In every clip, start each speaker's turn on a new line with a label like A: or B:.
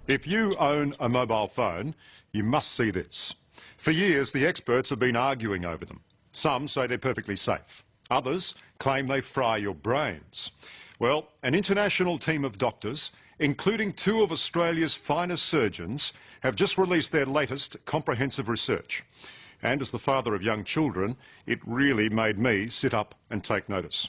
A: If you own a mobile phone, you must see this. For years, the experts have been arguing over them. Some say they're perfectly safe. Others claim they fry your brains. Well, an international team of doctors, including two of Australia's finest surgeons, have just released their latest comprehensive research. And as the father of young children, it really made me sit up and take notice.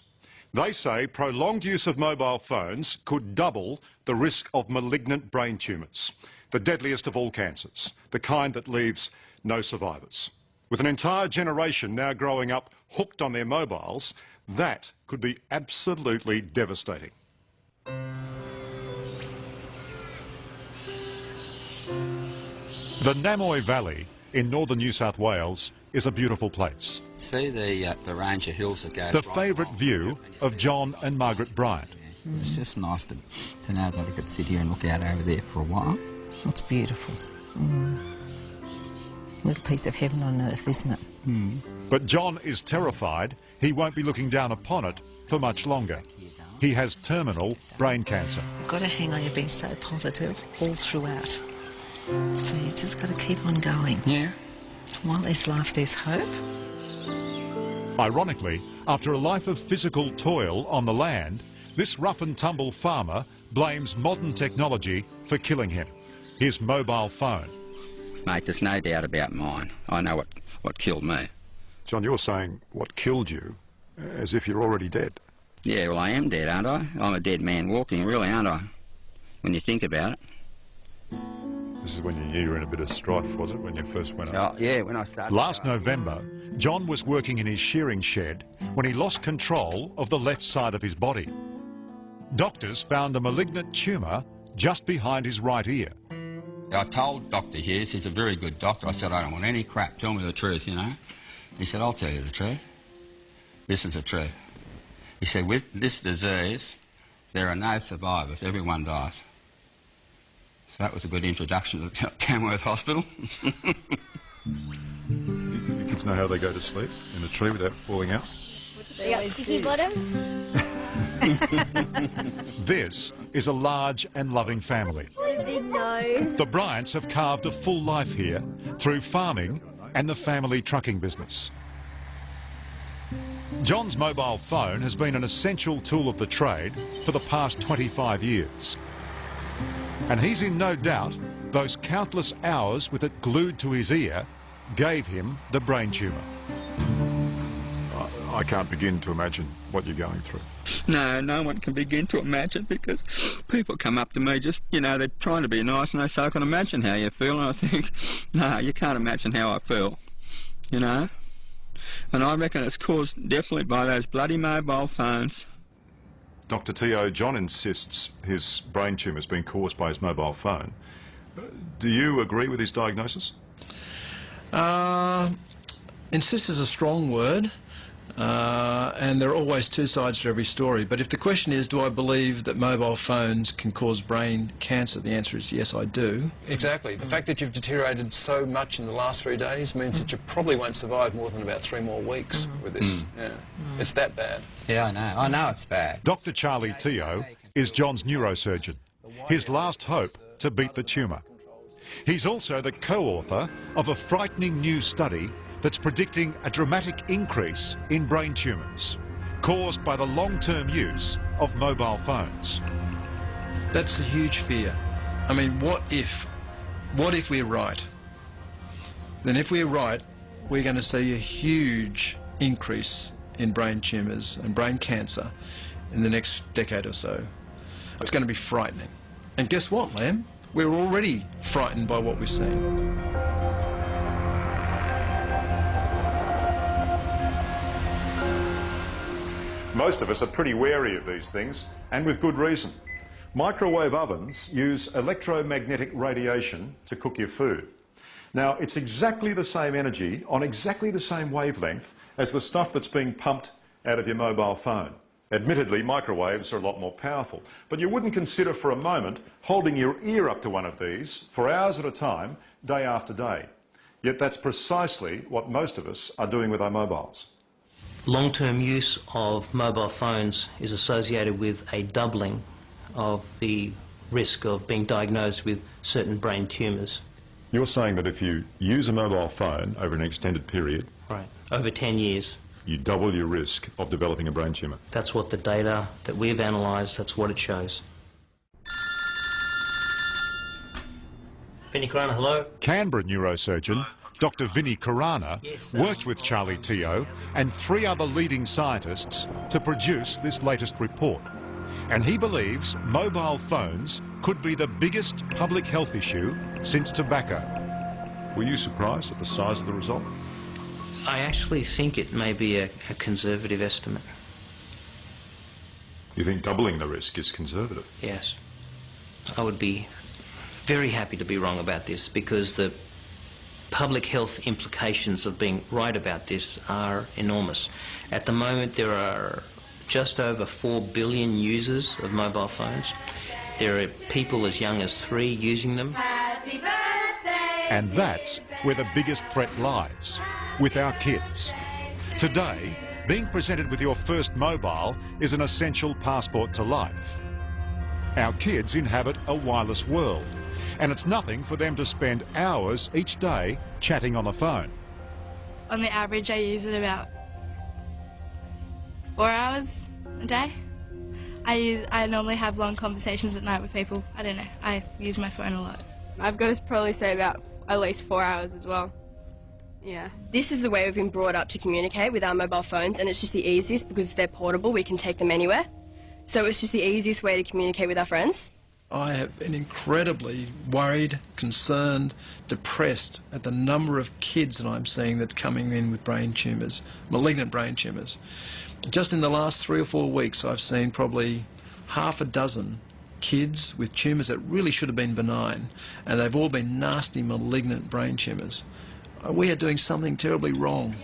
A: They say prolonged use of mobile phones could double the risk of malignant brain tumours, the deadliest of all cancers, the kind that leaves no survivors. With an entire generation now growing up hooked on their mobiles, that could be absolutely devastating. The Namoi Valley in northern New South Wales is a beautiful place.
B: See the range of hills that goes
A: the favourite view of John and Margaret Bryant.
B: Yeah. It's just nice to know that I could sit here and look out over there for a while.
C: It's beautiful. Little piece of heaven on earth, isn't it?
A: But John is terrified he won't be looking down upon it for much longer. He has terminal brain cancer.
C: You've got to hang on, you've been so positive all throughout. So you just got to keep on going.
B: Yeah.
C: While there's life, there's hope.
A: Ironically, after a life of physical toil on the land, this rough-and-tumble farmer blames modern technology for killing him, his mobile phone.
B: Mate, there's no doubt about mine. I know what killed me.
A: John, you're saying what killed you as if you're already dead.
B: Yeah, well, I am dead, aren't I? I'm a dead man walking, really, aren't I? When you think about it.
A: This is when you knew you were in a bit of strife, was it, when you first went up?
B: Oh, yeah, when I started.
A: Last November, John was working in his shearing shed when he lost control of the left side of his body. Doctors found a malignant tumour just behind his right ear.
B: I told Dr. Hughes, he's a very good doctor, I said, I don't want any crap, tell me the truth, you know. He said, I'll tell you the truth. This is the truth. He said, with this disease, there are no survivors, everyone dies. So that was a good introduction to Tamworth Hospital.
A: Your kids know how they go to sleep in a tree without falling out?
D: They got sticky bottoms.
A: This is a large and loving family.
D: What a big nose.
A: The Bryants have carved a full life here through farming and the family trucking business. John's mobile phone has been an essential tool of the trade for the past 25 years. And he's in no doubt those countless hours with it glued to his ear gave him the brain tumour. I can't begin to imagine what you're going through.
B: No, no one can begin to imagine, because people come up to me just, you know, they're trying to be nice and they say, I can imagine how you feel. And I think, no, you can't imagine how I feel, you know. And I reckon it's caused definitely by those bloody mobile phones.
A: Dr. Teo, John insists his brain tumour has been caused by his mobile phone. Do you agree with his diagnosis?
E: Insist is a strong word, and there are always two sides to every story. But if the question is, do I believe that mobile phones can cause brain cancer, the answer is yes, I do.
F: Exactly. The fact that you've deteriorated so much in the last 3 days means that you probably won't survive more than about 3 more weeks with this. Yeah. It's that bad.
B: Yeah, I know. I know it's bad.
A: Dr. Charlie Teo is John's neurosurgeon, his last hope to beat the tumour. He's also the co-author of a frightening new study that's predicting a dramatic increase in brain tumours caused by the long-term use of mobile phones.
E: That's a huge fear. I mean, what if we're right? Then if we're right, we're going to see a huge increase in brain tumours and brain cancer in the next decade or so. It's going to be frightening. And guess what, Lamb? We're already frightened by what we're seeing.
A: Most of us are pretty wary of these things, and with good reason. Microwave ovens use electromagnetic radiation to cook your food. Now, it's exactly the same energy on exactly the same wavelength as the stuff that's being pumped out of your mobile phone. Admittedly, microwaves are a lot more powerful, but you wouldn't consider for a moment holding your ear up to one of these for hours at a time, day after day. Yet that's precisely what most of us are doing with our mobiles.
G: Long-term use of mobile phones is associated with a doubling of the risk of being diagnosed with certain brain tumours.
A: You're saying that if you use a mobile phone over an extended period,
G: Right. Over 10 years.
A: you double your risk of developing a brain tumour.
G: That's what the data that we've analysed, that's what it shows. Vinnie Karana, hello?
A: Canberra neurosurgeon Dr Vinnie Karana worked with Charlie Teo and 3 other leading scientists to produce this latest report. And he believes mobile phones could be the biggest public health issue since tobacco. Were you surprised at the size of the result?
G: I actually think it may be a conservative estimate.
A: You think doubling the risk is conservative?
G: Yes. I would be very happy to be wrong about this, because the public health implications of being right about this are enormous. At the moment, there are just over 4 billion users of mobile phones. There are people as young as 3 using them.
A: And that's where the biggest threat lies, with our kids. Today, being presented with your first mobile is an essential passport to life. Our kids inhabit a wireless world, and it's nothing for them to spend hours each day chatting on the phone.
H: On the average, I use it about 4 hours a day. I normally have long conversations at night with people. I don't know, I use my phone a lot.
I: I've got to probably say about at least 4 hours as well. Yeah.
J: This is the way we've been brought up to communicate with our mobile phones, and it's just the easiest because they're portable, we can take them anywhere. So it's just the easiest way to communicate with our friends.
E: I have been incredibly worried, concerned, depressed at the number of kids that I'm seeing that are coming in with brain tumours, malignant brain tumours. Just in the last 3 or 4 weeks, I've seen probably half a dozen kids with tumours that really should have been benign, and they've all been nasty, malignant brain tumours. We are doing something terribly wrong.